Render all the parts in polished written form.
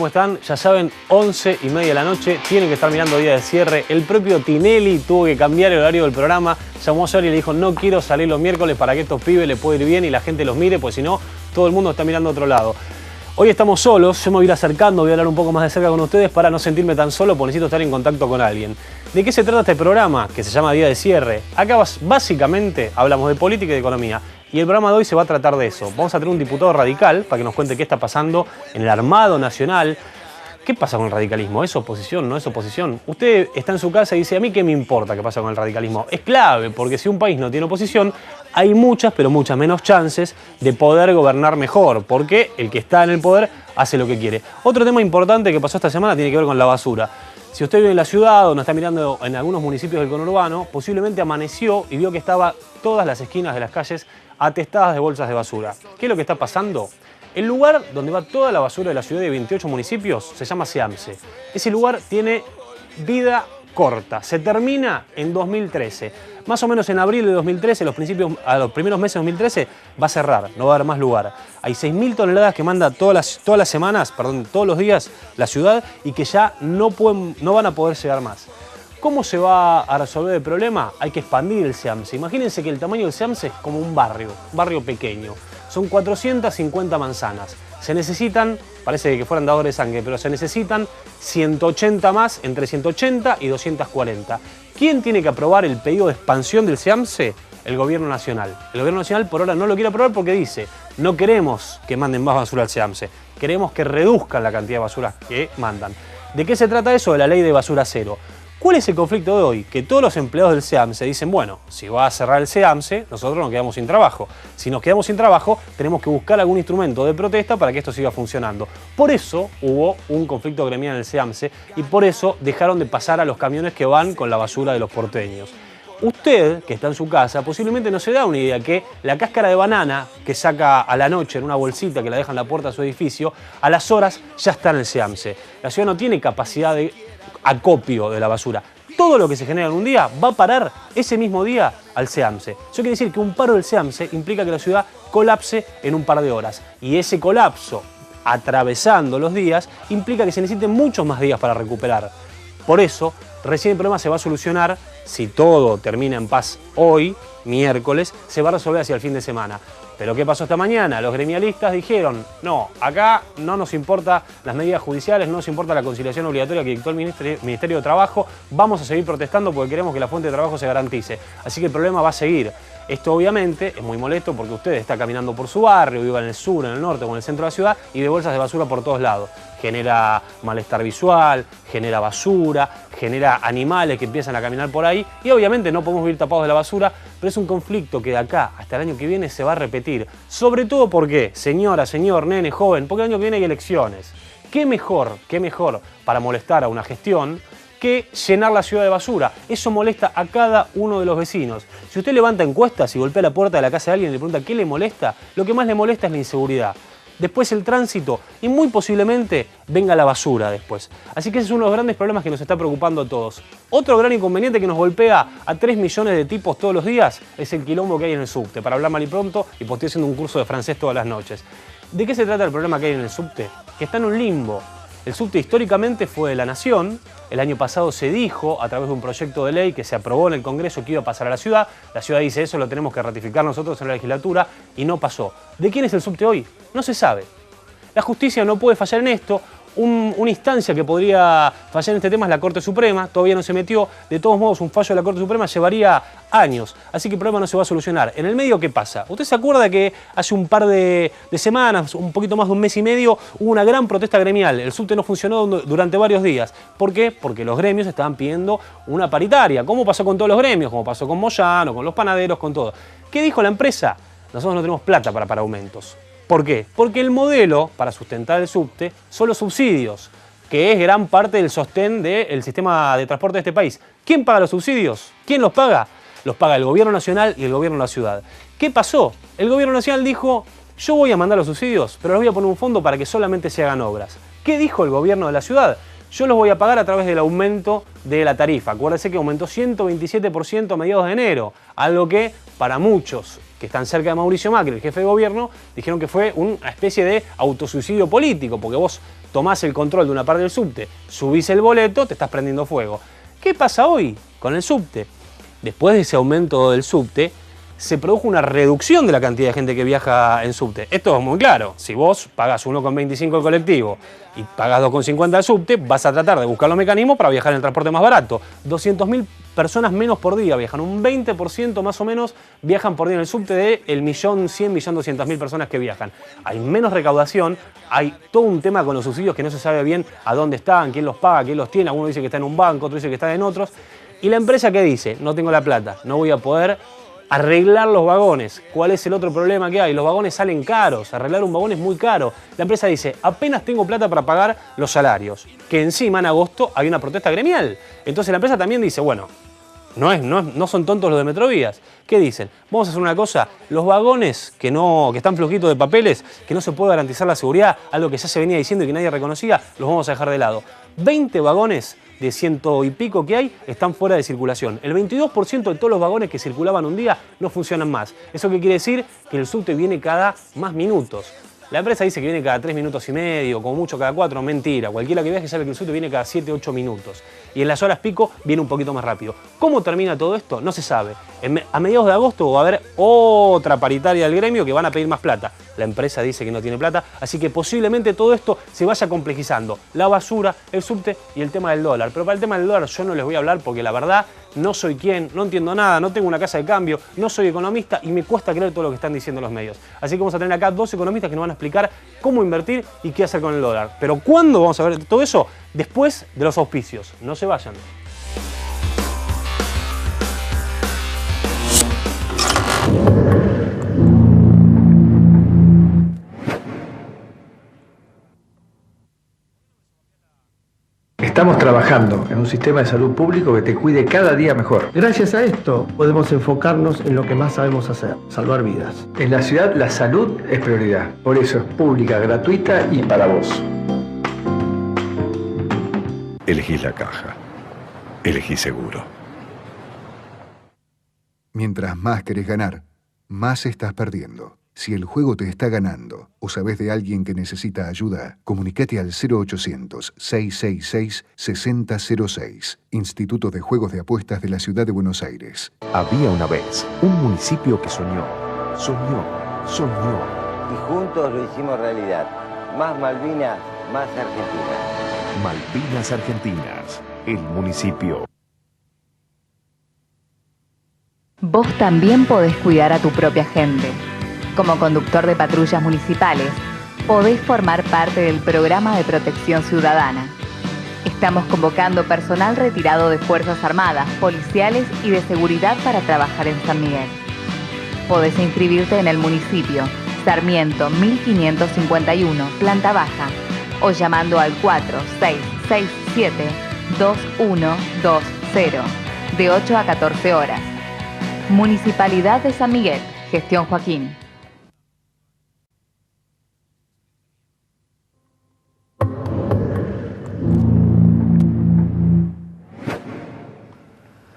¿cómo están? Ya saben, 11:30 de la noche, tienen que estar mirando día de cierre. El propio Tinelli tuvo que cambiar el horario del programa. Llamó a Sori y le dijo, no quiero salir los miércoles para que estos pibes les pueda ir bien y la gente los mire, pues si no, todo el mundo está mirando a otro lado. Hoy estamos solos, yo me voy a ir acercando, voy a hablar un poco más de cerca con ustedes para no sentirme tan solo, porque necesito estar en contacto con alguien. ¿De qué se trata este programa? Que se llama Día de Cierre. Acá básicamente hablamos de política y de economía. Y el programa de hoy se va a tratar de eso. Vamos a tener un diputado radical para que nos cuente qué está pasando en el Armado Nacional. ¿Qué pasa con el radicalismo? ¿Es oposición? ¿No es oposición? Usted está en su casa y dice, ¿a mí qué me importa qué pasa con el radicalismo? Es clave, porque si un país no tiene oposición, hay muchas, pero muchas menos chances de poder gobernar mejor, porque el que está en el poder hace lo que quiere. Otro tema importante que pasó esta semana tiene que ver con la basura. Si usted vive en la ciudad o nos está mirando en algunos municipios del conurbano, posiblemente amaneció y vio que estaba todas las esquinas de las calles atestadas de bolsas de basura. ¿Qué es lo que está pasando? El lugar donde va toda la basura de la ciudad de 28 municipios se llama SEAMSE. Ese lugar tiene vida corta, se termina en 2013. Más o menos en abril de 2013, a los primeros meses de 2013, va a cerrar, no va a haber más lugar. Hay 6.000 toneladas que manda todas las semanas, todos los días, la ciudad y que ya no van a poder llegar más. ¿Cómo se va a resolver el problema? Hay que expandir el SEAMSE. Imagínense que el tamaño del SEAMSE es como un barrio pequeño. Son 450 manzanas. Se necesitan, parece que fueran dadores de sangre, pero se necesitan 180 más, entre 180 y 240. ¿Quién tiene que aprobar el pedido de expansión del SEAMSE? El Gobierno Nacional. El Gobierno Nacional por ahora no lo quiere aprobar porque dice, no queremos que manden más basura al SEAMSE, queremos que reduzcan la cantidad de basura que mandan. ¿De qué se trata eso? De la ley de basura cero. ¿Cuál es el conflicto de hoy? Que todos los empleados del SEAMSE dicen, bueno, si va a cerrar el SEAMSE, nosotros nos quedamos sin trabajo. Si nos quedamos sin trabajo, tenemos que buscar algún instrumento de protesta para que esto siga funcionando. Por eso hubo un conflicto gremial en el SEAMSE y por eso dejaron de pasar a los camiones que van con la basura de los porteños. Usted, que está en su casa, posiblemente no se da una idea que la cáscara de banana que saca a la noche en una bolsita que la deja en la puerta de su edificio, a las horas ya está en el SEAMSE. La ciudad no tiene capacidad de acopio de la basura. Todo lo que se genera en un día va a parar ese mismo día al SEAMSE. Eso quiere decir que un paro del SEAMSE implica que la ciudad colapse en un par de horas. Y ese colapso, atravesando los días, implica que se necesiten muchos más días para recuperar. Por eso, recién el problema se va a solucionar, si todo termina en paz hoy, miércoles, se va a resolver hacia el fin de semana. Pero ¿qué pasó esta mañana? Los gremialistas dijeron, no, acá no nos importa las medidas judiciales, no nos importa la conciliación obligatoria que dictó el Ministerio de Trabajo, vamos a seguir protestando porque queremos que la fuente de trabajo se garantice. Así que el problema va a seguir. Esto obviamente es muy molesto porque usted está caminando por su barrio, viva en el sur, en el norte o en el centro de la ciudad y ve bolsas de basura por todos lados. Genera malestar visual, genera basura, genera animales que empiezan a caminar por ahí y obviamente no podemos vivir tapados de la basura, pero es un conflicto que de acá hasta el año que viene se va a repetir. Sobre todo porque, señora, señor, nene, joven, porque el año que viene hay elecciones. ¿Qué mejor para molestar a una gestión que llenar la ciudad de basura? Eso molesta a cada uno de los vecinos. Si usted levanta encuestas y golpea la puerta de la casa de alguien y le pregunta qué le molesta, lo que más le molesta es la inseguridad. Después el tránsito y muy posiblemente venga la basura después. Así que ese es uno de los grandes problemas que nos está preocupando a todos. Otro gran inconveniente que nos golpea a 3 millones de tipos todos los días es el quilombo que hay en el subte. Para hablar mal y pronto, y pues estoy haciendo un curso de francés todas las noches. ¿De qué se trata el problema que hay en el subte? Que está en un limbo. El subte históricamente fue de la Nación. El año pasado se dijo, a través de un proyecto de ley que se aprobó en el Congreso, que iba a pasar a la ciudad. La ciudad dice eso, lo tenemos que ratificar nosotros en la legislatura, y no pasó. ¿De quién es el subte hoy? No se sabe. La justicia no puede fallar en esto. Una instancia que podría fallar en este tema es la Corte Suprema, todavía no se metió. De todos modos, un fallo de la Corte Suprema llevaría años, así que el problema no se va a solucionar. En el medio, ¿qué pasa? ¿Usted se acuerda que hace un par de semanas, un poquito más de un mes y medio, hubo una gran protesta gremial? El subte no funcionó durante varios días. ¿Por qué? Porque los gremios estaban pidiendo una paritaria, como pasó con todos los gremios, como pasó con Moyano, con los panaderos, con todo. ¿Qué dijo la empresa? Nosotros no tenemos plata para aumentos. ¿Por qué? Porque el modelo para sustentar el subte son los subsidios, que es gran parte del sostén del sistema de transporte de este país. ¿Quién paga los subsidios? ¿Quién los paga? Los paga el Gobierno Nacional y el Gobierno de la ciudad. ¿Qué pasó? El Gobierno Nacional dijo, yo voy a mandar los subsidios, pero les voy a poner un fondo para que solamente se hagan obras. ¿Qué dijo el Gobierno de la ciudad? Yo los voy a pagar a través del aumento de la tarifa. Acuérdense que aumentó 127% a mediados de enero, algo que para muchos que están cerca de Mauricio Macri, el jefe de gobierno, dijeron que fue una especie de autosuicidio político, porque vos tomás el control de una parte del subte, subís el boleto, te estás prendiendo fuego. ¿Qué pasa hoy con el subte? Después de ese aumento del subte, se produjo una reducción de la cantidad de gente que viaja en subte. Esto es muy claro. Si vos pagás 1,25 el colectivo y pagás 2,50 el subte, vas a tratar de buscar los mecanismos para viajar en el transporte más barato. 200.000 personas menos por día viajan. Un 20% más o menos viajan por día en el subte de el 1.100.000, 1.200.000 personas que viajan. Hay menos recaudación, hay todo un tema con los subsidios que no se sabe bien a dónde están, quién los paga, quién los tiene. Alguno dice que está en un banco, otro dice que está en otros. Y la empresa, ¿qué dice? No tengo la plata, no voy a poder arreglar los vagones. ¿Cuál es el otro problema que hay? Los vagones salen caros, arreglar un vagón es muy caro. La empresa dice, apenas tengo plata para pagar los salarios, que encima en agosto hay una protesta gremial. Entonces la empresa también dice, bueno, no son tontos los de Metrovías. ¿Qué dicen? Vamos a hacer una cosa, los vagones que están flojitos de papeles, que no se puede garantizar la seguridad, algo que ya se venía diciendo y que nadie reconocía, los vamos a dejar de lado. 20 vagones de 100 y pico que hay están fuera de circulación. El 22% de todos los vagones que circulaban un día no funcionan más. ¿Eso qué quiere decir? Que el subte viene cada más minutos. La empresa dice que viene cada 3 minutos y medio, como mucho cada 4, mentira. Cualquiera que viaje sabe que el subte viene cada 7, 8 minutos. Y en las horas pico viene un poquito más rápido. ¿Cómo termina todo esto? No se sabe. A mediados de agosto va a haber otra paritaria del gremio que van a pedir más plata. La empresa dice que no tiene plata, así que posiblemente todo esto se vaya complejizando. La basura, el subte y el tema del dólar. Pero para el tema del dólar yo no les voy a hablar porque la verdad no soy quien, no entiendo nada, no tengo una casa de cambio, no soy economista y me cuesta creer todo lo que están diciendo los medios. Así que vamos a tener acá 2 economistas que nos van a explicar cómo invertir y qué hacer con el dólar. Pero ¿cuándo vamos a ver todo eso? Después de los auspicios. No se vayan. Estamos trabajando en un sistema de salud público que te cuide cada día mejor. Gracias a esto podemos enfocarnos en lo que más sabemos hacer, salvar vidas. En la ciudad la salud es prioridad, por eso es pública, gratuita y para vos. Elegís la Caja. Elegís seguro. Mientras más querés ganar, más estás perdiendo. Si el juego te está ganando o sabés de alguien que necesita ayuda, comunícate al 0800-666-6006, Instituto de Juegos de Apuestas de la Ciudad de Buenos Aires. Había una vez un municipio que soñó. Y juntos lo hicimos realidad. Más Malvinas, más Argentina. Malvinas Argentinas, el municipio. Vos también podés cuidar a tu propia gente. Como conductor de patrullas municipales, podés formar parte del programa de protección ciudadana. Estamos convocando personal retirado de Fuerzas Armadas, policiales y de seguridad para trabajar en San Miguel. Podés inscribirte en el municipio Sarmiento 1551, planta baja, o llamando al 4667-2120, de 8 a 14 horas. Municipalidad de San Miguel, Gestión Joaquín.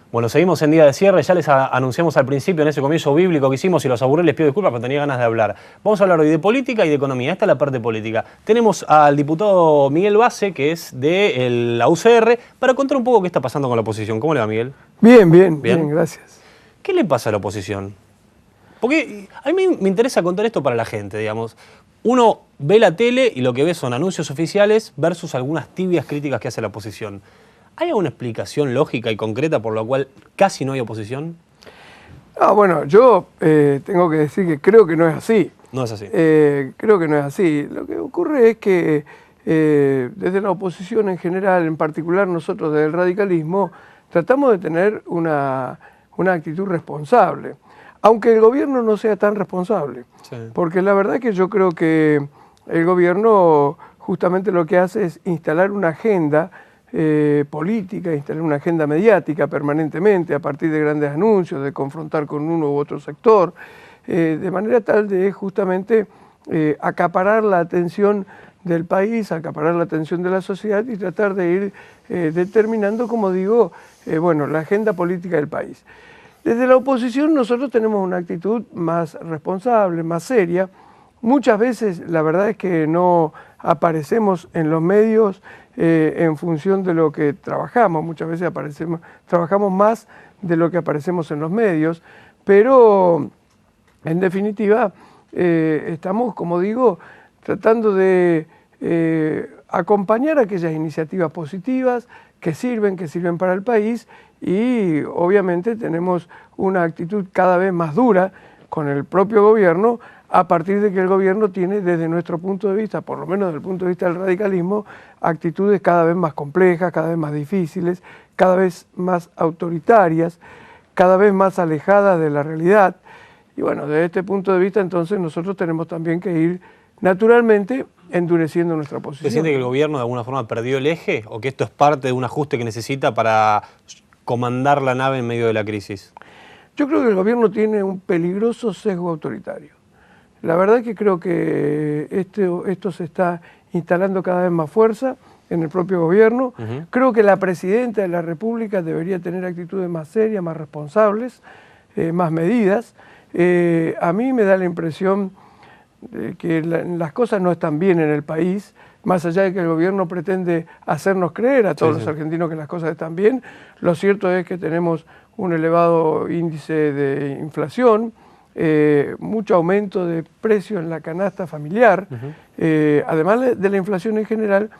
Bueno, seguimos en día de cierre, ya les anunciamos al principio en ese comienzo bíblico que hicimos y los aburrí, les pido disculpas, pero tenía ganas de hablar. Vamos a hablar hoy de política y de economía, esta es la parte política. Tenemos al diputado Miguel Base, que es de la UCR, para contar un poco qué está pasando con la oposición. ¿Cómo le va, Miguel? Bien, gracias. ¿Qué le pasa a la oposición? Porque a mí me interesa contar esto para la gente, digamos. Uno ve la tele y lo que ve son anuncios oficiales versus algunas tibias críticas que hace la oposición. ¿Hay alguna explicación lógica y concreta por la cual casi no hay oposición? Bueno, yo tengo que decir que creo que no es así. No es así. Creo que no es así. Lo que ocurre es que desde la oposición en general, en particular nosotros del radicalismo, tratamos de tener una actitud responsable. Aunque el gobierno no sea tan responsable. Sí. Porque la verdad es que yo creo que el gobierno justamente lo que hace es instalar una agenda política, instalar una agenda mediática permanentemente a partir de grandes anuncios, de confrontar con uno u otro sector, de manera tal de justamente acaparar la atención del país, acaparar la atención de la sociedad y tratar de ir determinando, como digo, la agenda política del país. Desde la oposición nosotros tenemos una actitud más responsable, más seria, muchas veces la verdad es que no aparecemos en los medios en función de lo que trabajamos, muchas veces trabajamos más de lo que aparecemos en los medios, pero en definitiva estamos, como digo, tratando de acompañar aquellas iniciativas positivas que sirven para el país, y obviamente tenemos una actitud cada vez más dura con el propio gobierno, a partir de que el gobierno tiene, desde nuestro punto de vista, por lo menos desde el punto de vista del radicalismo, actitudes cada vez más complejas, cada vez más difíciles, cada vez más autoritarias, cada vez más alejadas de la realidad. Y bueno, desde este punto de vista entonces nosotros tenemos también que ir naturalmente endureciendo nuestra posición. ¿Se siente que el gobierno de alguna forma perdió el eje o que esto es parte de un ajuste que necesita para comandar la nave en medio de la crisis? Yo creo que el gobierno tiene un peligroso sesgo autoritario. La verdad es que creo que esto se está instalando cada vez más fuerza en el propio gobierno. Creo que la presidenta de la República debería tener actitudes más serias, más responsables, más medidas. A mí me da la impresión de que las cosas no están bien en el país, más allá de que el gobierno pretende hacernos creer a todos los argentinos que las cosas están bien. Lo cierto es que tenemos un elevado índice de inflación, mucho aumento de precios en la canasta familiar, además de la inflación en general,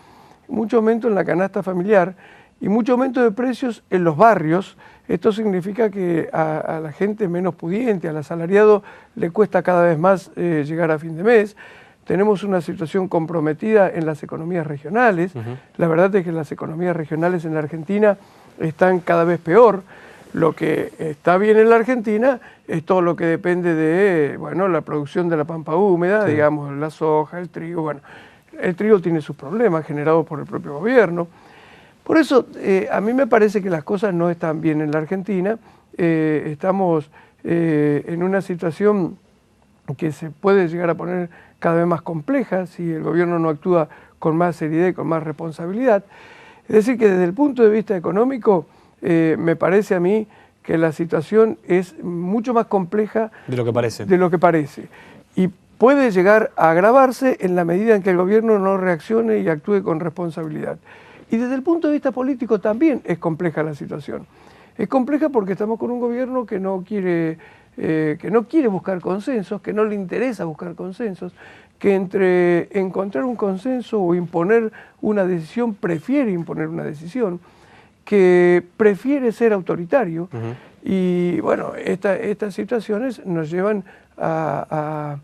mucho aumento en la canasta familiar y mucho aumento de precios en los barrios. Esto significa que a la gente menos pudiente, al asalariado, le cuesta cada vez más llegar a fin de mes. Tenemos una situación comprometida en las economías regionales. La verdad es que las economías regionales en la Argentina están cada vez peor. Lo que está bien en la Argentina es todo lo que depende de, bueno, la producción de la pampa húmeda, digamos, la soja, el trigo. Bueno, el trigo tiene sus problemas generados por el propio gobierno. Por eso, a mí me parece que las cosas no están bien en la Argentina. Estamos en una situación que se puede llegar a poner cada vez más compleja si el gobierno no actúa con más seriedad y con más responsabilidad. Es decir, que desde el punto de vista económico, me parece a mí que la situación es mucho más compleja de lo que parece. Y puede llegar a agravarse en la medida en que el gobierno no reaccione y actúe con responsabilidad. Y desde el punto de vista político también es compleja la situación. Es compleja porque estamos con un gobierno que no quiere buscar consensos, que no le interesa buscar consensos, que entre encontrar un consenso o imponer una decisión prefiere imponer una decisión, que prefiere ser autoritario. Y bueno, estas situaciones nos llevan a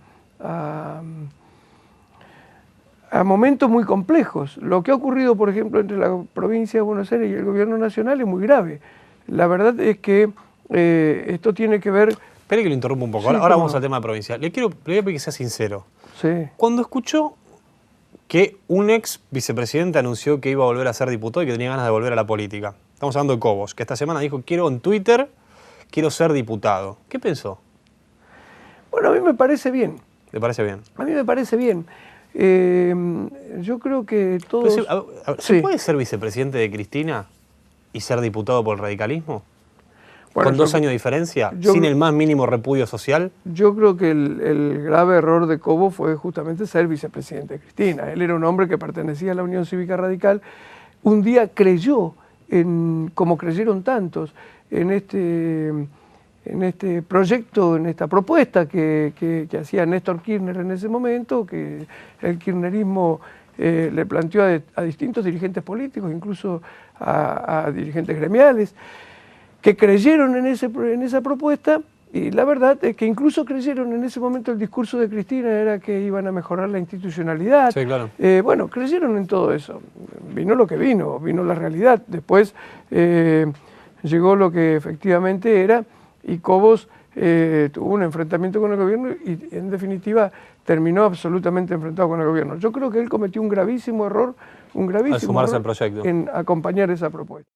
momentos muy complejos. Lo que ha ocurrido, por ejemplo, entre la provincia de Buenos Aires y el gobierno nacional es muy grave. La verdad es que esto tiene que ver... Espere que lo interrumpa un poco. Sí, ahora vamos al tema provincial. Le voy a pedir que sea sincero. Sí. Cuando escuchó que un ex vicepresidente anunció que iba a volver a ser diputado y que tenía ganas de volver a la política. Estamos hablando de Cobos, que esta semana dijo, en Twitter, quiero ser diputado. ¿Qué pensó? Bueno, a mí me parece bien. ¿Le parece bien? A mí me parece bien. Yo creo que todos... ¿Se puede ser vicepresidente de Cristina y ser diputado por el radicalismo? Bueno, ¿Con 2 años de diferencia? ¿Sin el más mínimo repudio social? Yo creo que el grave error de Cobo fue justamente ser vicepresidente de Cristina. Él era un hombre que pertenecía a la Unión Cívica Radical. Un día creyó, como creyeron tantos, en este proyecto, en esta propuesta que hacía Néstor Kirchner en ese momento, que el kirchnerismo le planteó a distintos dirigentes políticos, incluso a dirigentes gremiales, que creyeron en esa propuesta, y la verdad es que incluso creyeron en ese momento. El discurso de Cristina era que iban a mejorar la institucionalidad. Sí, claro. Bueno, creyeron en todo eso. Vino lo que vino la realidad. Después llegó lo que efectivamente era, y Cobos tuvo un enfrentamiento con el gobierno y en definitiva terminó absolutamente enfrentado con el gobierno. Yo creo que él cometió un gravísimo error, al sumarse al proyecto, en acompañar esa propuesta.